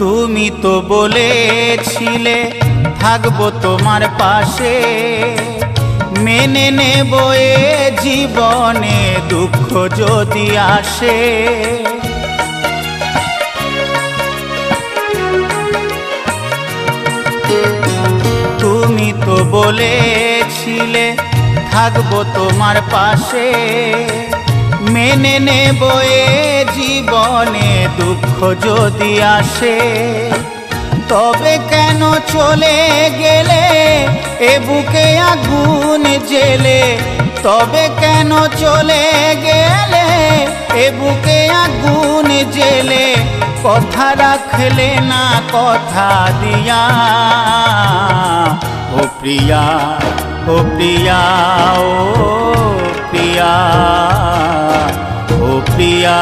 তুমি তো বলেছিলে থাকবো তোমার পাশে, মেনে নেব এ জীবনে দুঃখ যদি আসে। তুমি তো বলেছিলে থাকবো তোমার পাশে, মেনে নেব এ জীবনে দুঃখ যদি আসে। তবে কেন চলে গেলে এ বুকে আগুন জেলে, তবে কেন চলে গেলে এ বুকে আগুন জেলে, কথা রাখলে না কথা দিয়া। ও প্রিয়া, ও প্রিয়া, ও প্রিয়া, ও প্রিয়া।